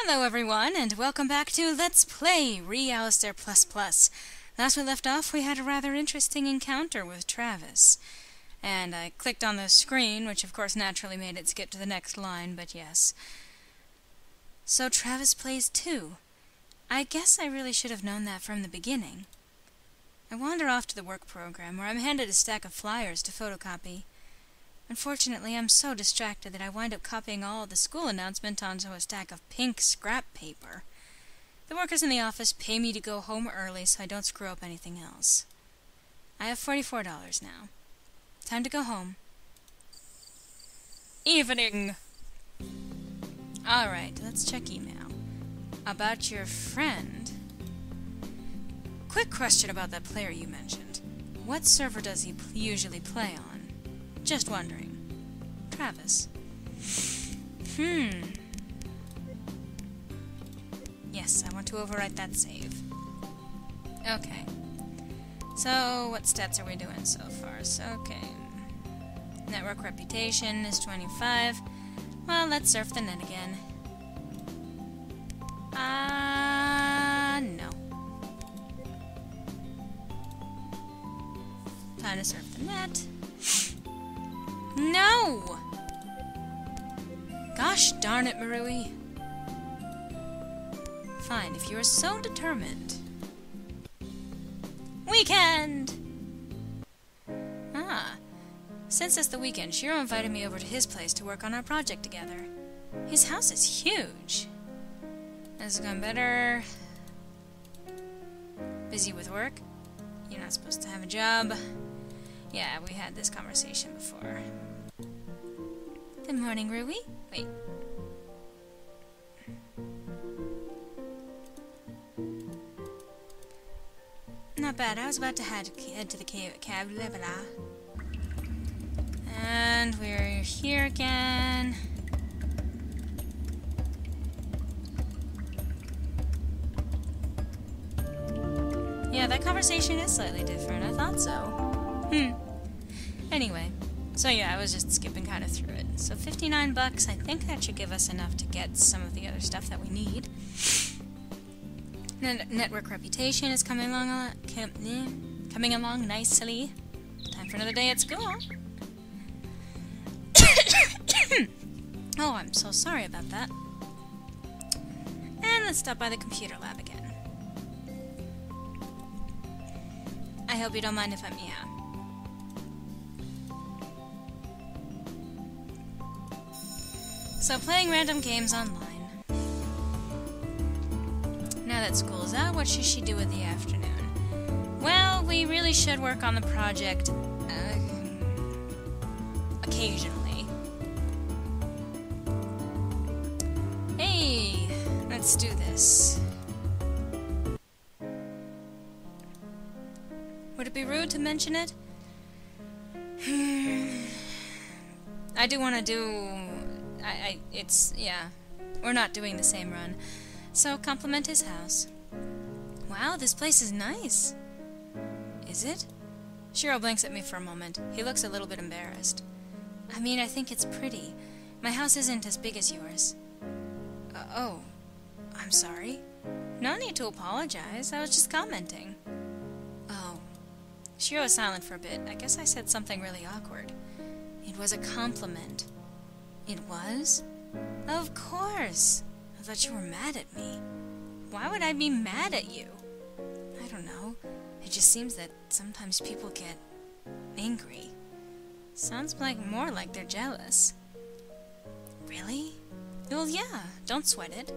Hello everyone, and welcome back to Let's Play Alistair++. Last we left off, we had a rather interesting encounter with Travis. And I clicked on the screen, which of course naturally made it skip to the next line, but yes. So Travis plays too. I guess I really should have known that from the beginning. I wander off to the work program, where I'm handed a stack of flyers to photocopy. Unfortunately, I'm so distracted that I wind up copying all of the school announcement onto a stack of pink scrap paper. The workers in the office pay me to go home early so I don't screw up anything else. I have $44 now. Time to go home. Evening! Alright, let's check email. About your friend. Quick question about that player you mentioned. What server does he usually play on? Just wondering. Travis. Yes, I want to overwrite that save. Okay. So, what stats are we doing so far? So, okay. Network reputation is 25. Well, let's surf the net again. No. Time to surf the net. No! Gosh darn it, Merui. Fine, if you are so determined. Weekend! Since it's the weekend, Shiro invited me over to his place to work on our project together. His house is huge. This is going better. Busy with work? You're not supposed to have a job. Yeah, we had this conversation before. Good morning, Rui. Wait. Not bad. I was about to head to the cab. Blah, blah. And we're here again. Yeah, that conversation is slightly different. I thought so. Anyway, so yeah, I was just skipping kind of through it. So $59, I think that should give us enough to get some of the other stuff that we need. Network reputation is coming along nicely. Time for another day at school. Oh, I'm so sorry about that. And let's stop by the computer lab again. I hope you don't mind if I'm meow. So, playing random games online. Now that school's out, what should she do in the afternoon? Well, we really should work on the project, occasionally. Hey, let's do this. Would it be rude to mention it? I do want to do... yeah, we're not doing the same run. So, compliment his house. Wow, this place is nice. Is it? Shiro blinks at me for a moment. He looks a little bit embarrassed. I mean, I think it's pretty. My house isn't as big as yours. Oh, I'm sorry. No need to apologize. I was just commenting. Oh. Shiro was silent for a bit. I guess I said something really awkward. It was a compliment. It was? Of course! I thought you were mad at me. Why would I be mad at you? I don't know. It just seems that sometimes people get angry. Sounds more like they're jealous. Really? Well, yeah. Don't sweat it.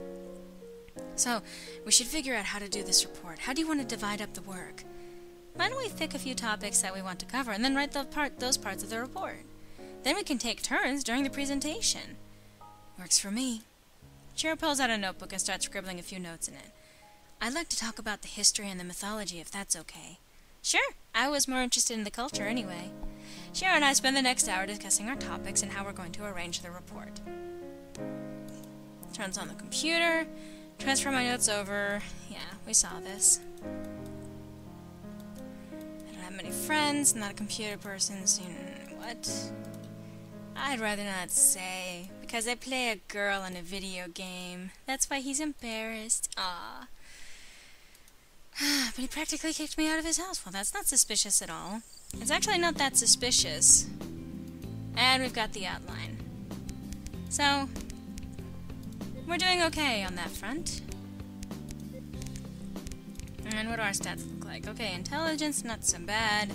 So, we should figure out how to do this report. How do you want to divide up the work? Why don't we pick a few topics that we want to cover and then write those parts of the report? Then we can take turns during the presentation. Works for me. Shiro pulls out a notebook and starts scribbling a few notes in it. I'd like to talk about the history and the mythology, if that's okay. Sure, I was more interested in the culture anyway. Shiro and I spend the next hour discussing our topics and how we're going to arrange the report. Turns on the computer, transfer my notes over. Yeah, we saw this. I don't have many friends, not a computer person, so what? I'd rather not say, because because I play a girl in a video game. That's why he's embarrassed. Ah. But he practically kicked me out of his house. Well, that's not suspicious at all. It's actually not that suspicious. And we've got the outline. So, we're doing okay on that front. And what do our stats look like? Okay, intelligence, not so bad.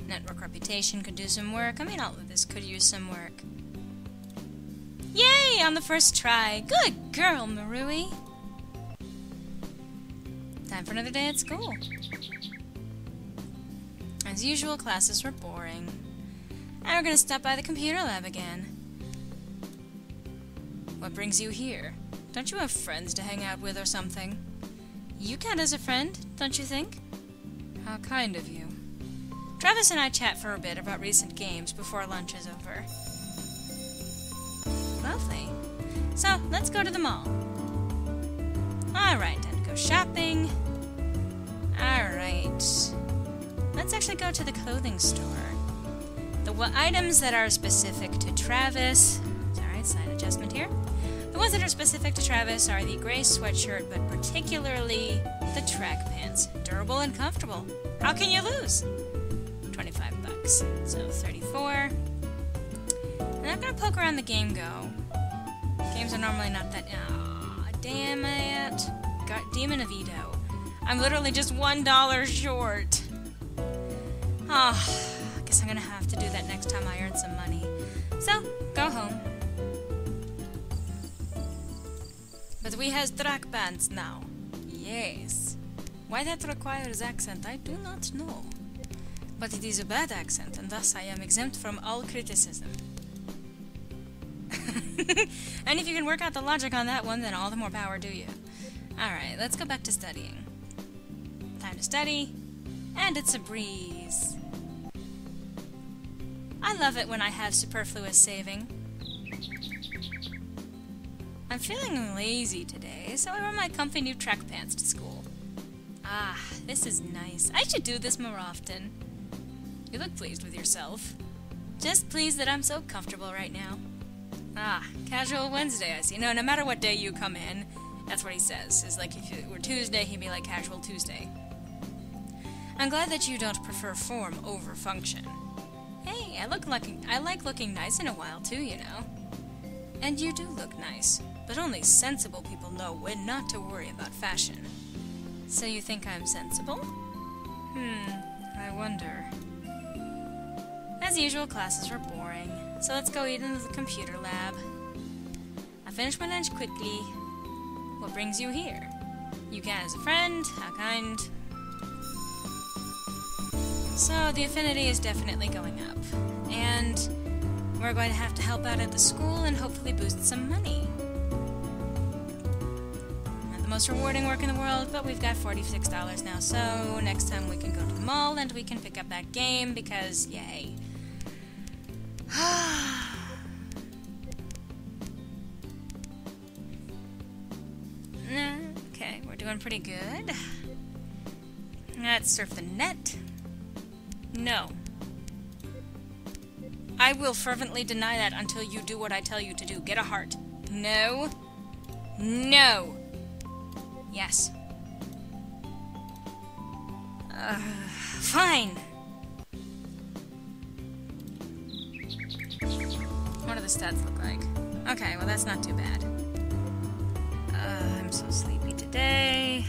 Network reputation could do some work. I mean, all of this could use some work. Yay! On the first try. Good girl, Merui. Time for another day at school. As usual, classes were boring. And we're gonna stop by the computer lab again. What brings you here? Don't you have friends to hang out with or something? You count as a friend, don't you think? How kind of you. Travis and I chat for a bit about recent games before lunch is over. Lovely. So, let's go to the mall. Alright, time to go shopping. Alright. Let's actually go to the clothing store. The items that are specific to Travis... Sorry, slight adjustment here. The ones that are specific to Travis are the gray sweatshirt, but particularly the track pants. Durable and comfortable. How can you lose? 25 bucks. So 34. And I'm gonna poke around the game go. Games are normally not that... Aw, damn it. Got Demon of Edo. I'm literally just $1 short. Ah, I guess I'm gonna have to do that next time I earn some money. So, go home. But we has track pants now. Yes. Why that requires accent, I do not know. But it is a bad accent, and thus I am exempt from all criticism. And if you can work out the logic on that one, then all the more power to you. Alright, let's go back to studying. Time to study, and it's a breeze. I love it when I have superfluous saving. I'm feeling lazy today, so I wear my comfy new track pants to school. Ah, this is nice. I should do this more often. You look pleased with yourself. Just pleased that I'm so comfortable right now. Ah, casual Wednesday, I see. No matter what day you come in, that's what he says. Is like if it were Tuesday, he'd be like casual Tuesday. I'm glad that you don't prefer form over function. Hey, I like looking nice in a while too, you know. And you do look nice, but only sensible people know when not to worry about fashion. So you think I'm sensible? I wonder. As usual, classes were boring, so let's go eat in the computer lab. I finished my lunch quickly. What brings you here? You can as a friend, how kind. So the affinity is definitely going up, and we're going to have to help out at the school and hopefully boost some money. Not the most rewarding work in the world, but we've got $46 now, so next time we can go to the mall and we can pick up that game because, yay. Okay, we're doing pretty good. Let's surf the net. No. I will fervently deny that until you do what I tell you to do. Get a heart. No. No. Yes. Fine. What do the stats look like? Okay, well that's not too bad. I'm so sleepy today.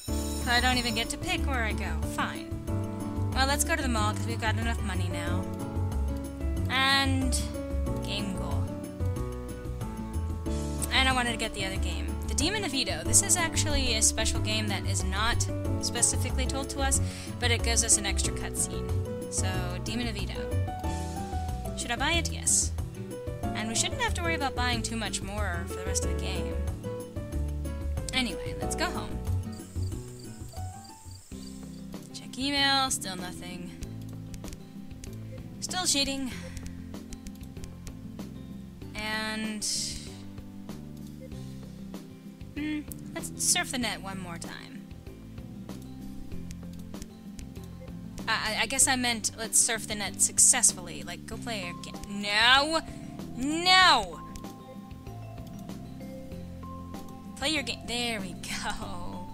So I don't even get to pick where I go. Fine. Well, let's go to the mall because we've got enough money now. And game goal. And I wanted to get the other game. The Demon of Edo. This is actually a special game that is not specifically told to us, but it gives us an extra cutscene. So, Demon of Edo. Should I buy it? Yes. And we shouldn't have to worry about buying too much more for the rest of the game. Anyway, let's go home. Check email, still nothing. Still cheating. And... let's surf the net one more time. I guess I meant let's surf the net successfully. Like, go play a game. No! No! Play your game. There we go.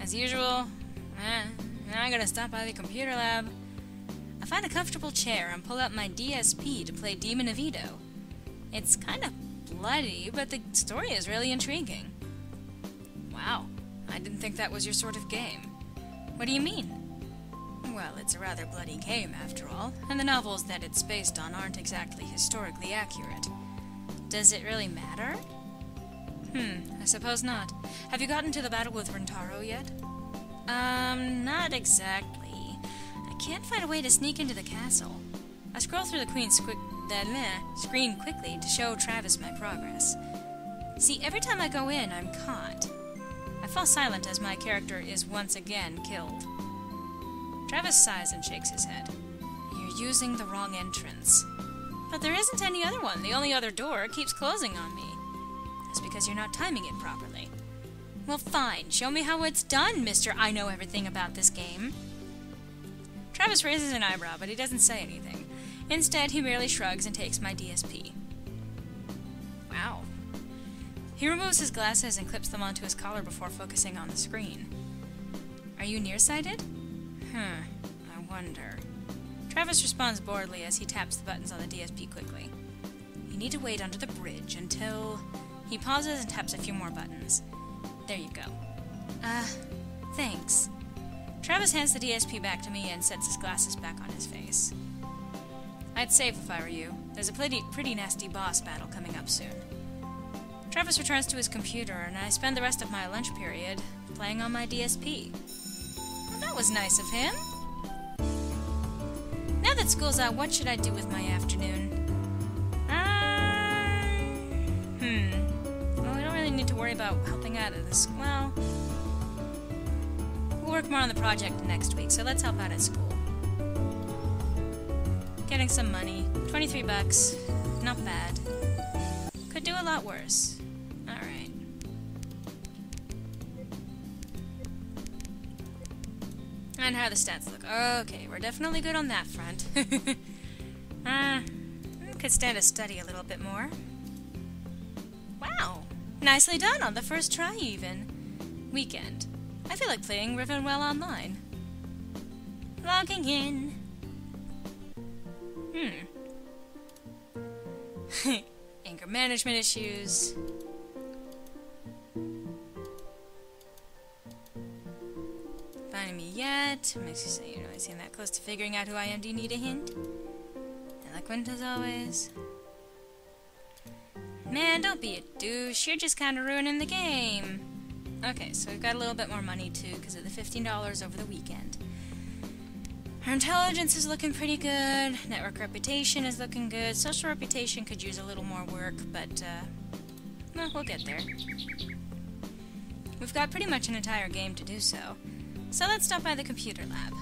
As usual, I'm gonna stop by the computer lab. I find a comfortable chair and pull out my DSP to play Demon of Edo. It's kind of bloody, but the story is really intriguing. Wow, I didn't think that was your sort of game. What do you mean? Well, it's a rather bloody game, after all, and the novels that it's based on aren't exactly historically accurate. Does it really matter? I suppose not. Have you gotten to the battle with Rentaro yet? Not exactly. I can't find a way to sneak into the castle. I scroll through the Queen's screen quickly to show Travis my progress. See, every time I go in, I'm caught. I fall silent as my character is once again killed. Travis sighs and shakes his head. You're using the wrong entrance. But there isn't any other one. The only other door keeps closing on me. That's because you're not timing it properly. Well, fine. Show me how it's done, Mr. I know everything about this game. Travis raises an eyebrow, but he doesn't say anything. Instead, he merely shrugs and takes my DSP. Wow. He removes his glasses and clips them onto his collar before focusing on the screen. Are you nearsighted? I wonder. Travis responds boredly as he taps the buttons on the DSP quickly. You need to wait under the bridge until... He pauses and taps a few more buttons. There you go. Thanks. Travis hands the DSP back to me and sets his glasses back on his face. I'd save if I were you. There's a pretty nasty boss battle coming up soon. Travis returns to his computer, and I spend the rest of my lunch period playing on my DSP. Well, that was nice of him. Now that school's out, what should I do with my afternoon? Well, we don't really need to worry about helping out at this. Well, we'll work more on the project next week, so let's help out at school. Getting some money. 23 bucks. Not bad. Could do a lot worse. Alright. And how the stats look. Okay, we're definitely good on that front. Could stand to study a little bit more. Wow! Nicely done on the first try, even. Weekend. I feel like playing Rivenwell online. Logging in. Anger management issues. Finding me yet. Makes you say, you know, I seem that close to figuring out who I am. Do you need a hint? Eloquent as always. Man, don't be a douche. You're just kind of ruining the game. Okay, so we've got a little bit more money, too, because of the $15 over the weekend. Our intelligence is looking pretty good. Network reputation is looking good. Social reputation could use a little more work, but, well, we'll get there. We've got pretty much an entire game to do so. So let's stop by the computer lab.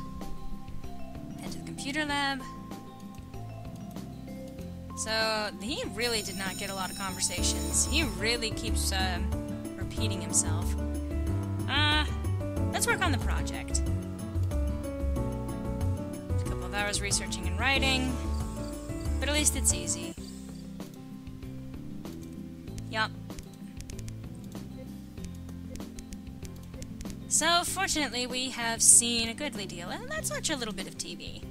Head to the computer lab. So, he really did not get a lot of conversations. He really keeps, repeating himself. Let's work on the project. A couple of hours researching and writing, but at least it's easy. Yup. So, fortunately, we have seen a goodly deal, and let's watch a little bit of TV.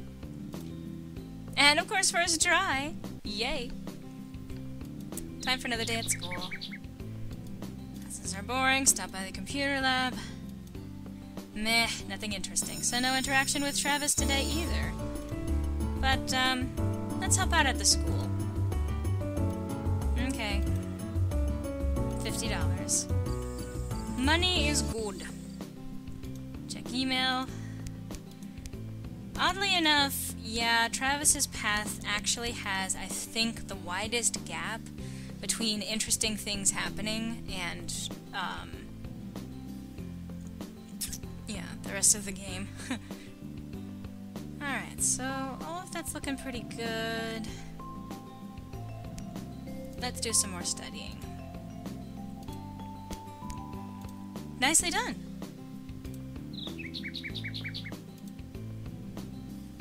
And, of course, first try! Yay! Time for another day at school. Lessons are boring, stop by the computer lab. Meh, nothing interesting, so no interaction with Travis today either. But, let's help out at the school. Okay. $50. Money is good. Check email. Oddly enough, yeah, Travis's path actually has, I think, the widest gap between interesting things happening and, yeah, the rest of the game. Alright, so all of that's looking pretty good. Let's do some more studying. Nicely done.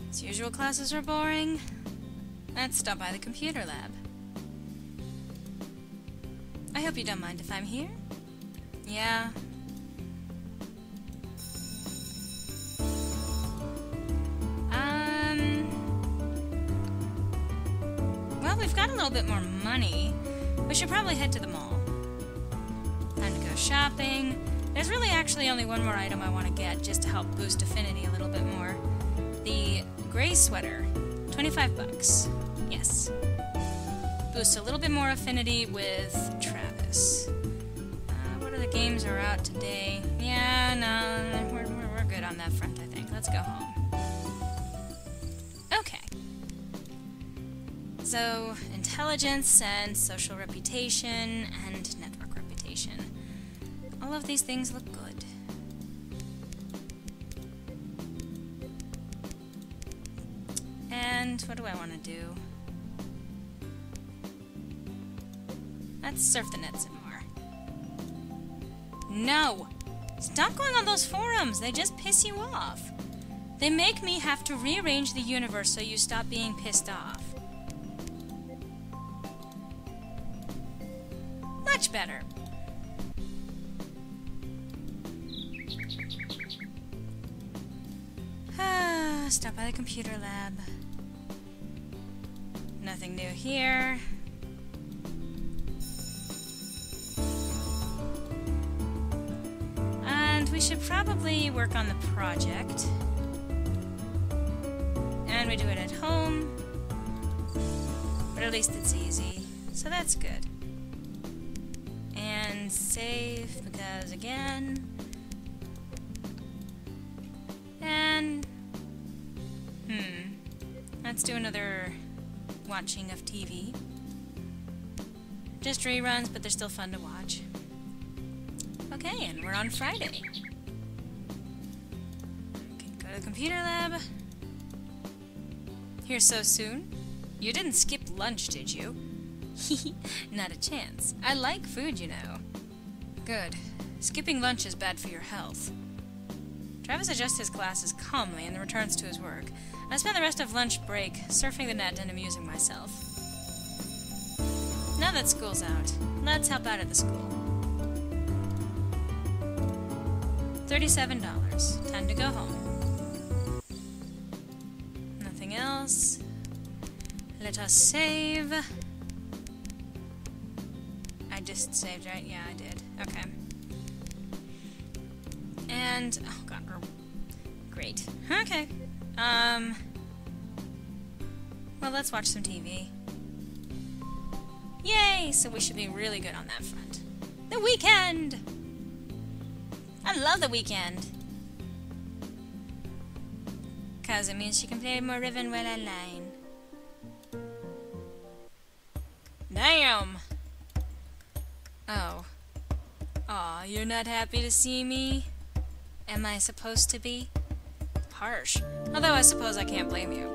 As usual, classes are boring. Let's stop by the computer lab. I hope you don't mind if I'm here. Yeah. Well, we've got a little bit more money. We should probably head to the mall. Time to go shopping. There's really actually only one more item I want to get just to help boost affinity a little bit more. The gray sweater. 25 bucks. Yes. Boost a little bit more affinity with Travis. What other games are out today? Yeah, no, we're good on that front, I think. Let's go home. Okay. So, intelligence and social reputation and network reputation. All of these things look good. And what do I want to do? Let's surf the net some more. No! Stop going on those forums! They just piss you off. They make me have to rearrange the universe so you stop being pissed off. Much better. Stop by the computer lab. Nothing new here. And we should probably work on the project. And we do it at home. But at least it's easy. So that's good. And save, because again... And... Let's do another watching of TV. Just reruns, but they're still fun to watch. Okay, and we're on Friday. Okay, go to the computer lab. Here so soon? You didn't skip lunch, did you? Not a chance. I like food, you know. Good. Skipping lunch is bad for your health. Travis adjusts his glasses calmly and returns to his work. I spend the rest of lunch break surfing the net and amusing myself. Now that school's out, let's help out at the school. $37. Time to go home. Nothing else. Let us save. I just saved, right? Yeah, I did. Okay. And, oh god, great. Okay. Well, let's watch some TV. Yay! So we should be really good on that front. The weekend! I love the weekend! Cause it means she can play more Riven while I line. Damn! Oh. Aw, you're not happy to see me? Am I supposed to be? Harsh. Although I suppose I can't blame you.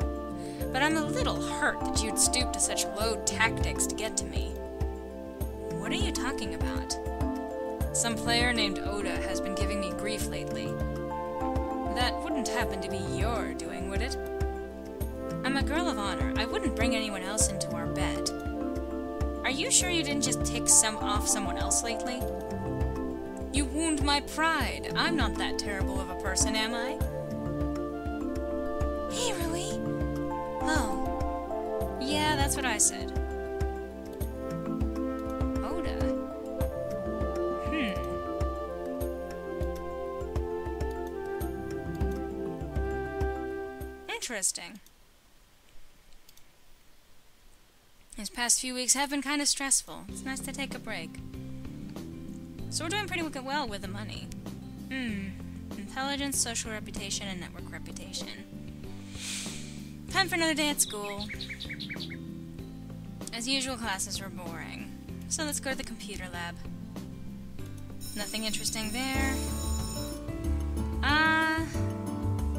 But I'm a little hurt that you'd stoop to such low tactics to get to me. What are you talking about? Some player named Oda has been giving me grief lately. That wouldn't happen to be your doing, would it? I'm a girl of honor. I wouldn't bring anyone else into our bed. Are you sure you didn't just tick off someone else lately? You wound my pride. I'm not that terrible of a person, am I? Hey, Rui. Oh. Yeah, that's what I said. Oda. Interesting. These past few weeks have been kind of stressful. It's nice to take a break. So we're doing pretty well with the money. Intelligence, social reputation, and network reputation. Time for another day at school. As usual, classes were boring. So let's go to the computer lab. Nothing interesting there.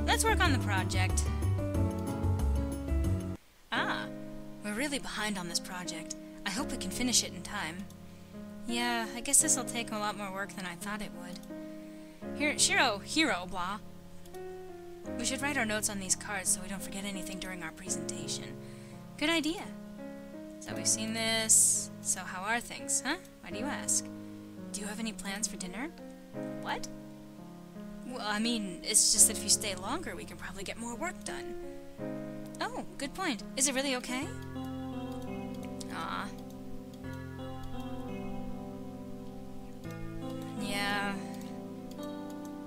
Let's work on the project. We're really behind on this project. I hope we can finish it in time. Yeah, I guess this'll take a lot more work than I thought it would. Here, Shiro, hero, blah. We should write our notes on these cards so we don't forget anything during our presentation. Good idea. So we've seen this. So how are things, huh? Why do you ask? Do you have any plans for dinner? What? Well, I mean, it's just that if you stay longer, we can probably get more work done. Oh, good point. Is it really okay? Aw. Yeah.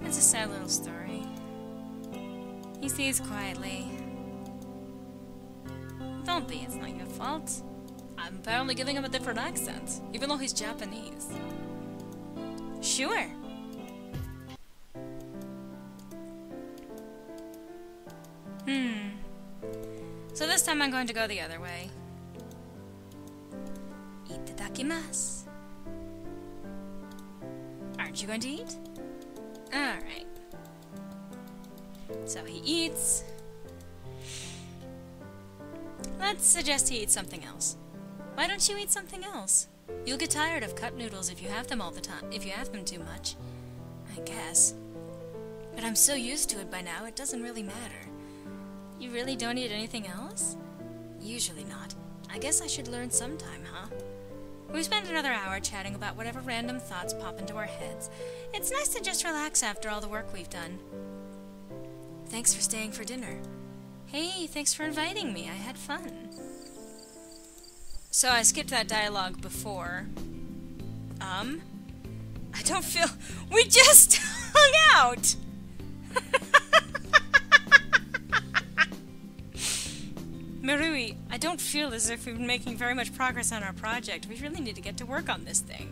It's a sad little story. He sees quietly. Don't be, it's not your fault. I'm apparently giving him a different accent, even though he's Japanese. Sure. So this time I'm going to go the other way. Itadakimasu. Aren't you going to eat? Alright. So he eats. Let's suggest he eats something else. Why don't you eat something else? You'll get tired of cup noodles if you have them all the time, if you have them too much. I guess. But I'm so used to it by now, it doesn't really matter. You really don't eat anything else? Usually not. I guess I should learn sometime, huh? We spent another hour chatting about whatever random thoughts pop into our heads. It's nice to just relax after all the work we've done. Thanks for staying for dinner. Hey, thanks for inviting me. I had fun. So I skipped that dialogue before. I don't feel... We just hung out! Merui, I don't feel as if we've been making very much progress on our project. We really need to get to work on this thing.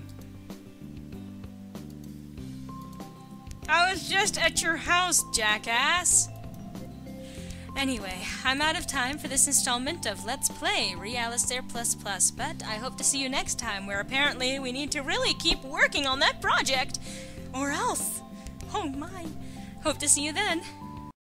I was just at your house, jackass! Anyway, I'm out of time for this installment of Let's Play Alistair++, but I hope to see you next time, where apparently we need to really keep working on that project, or else. Oh my. Hope to see you then.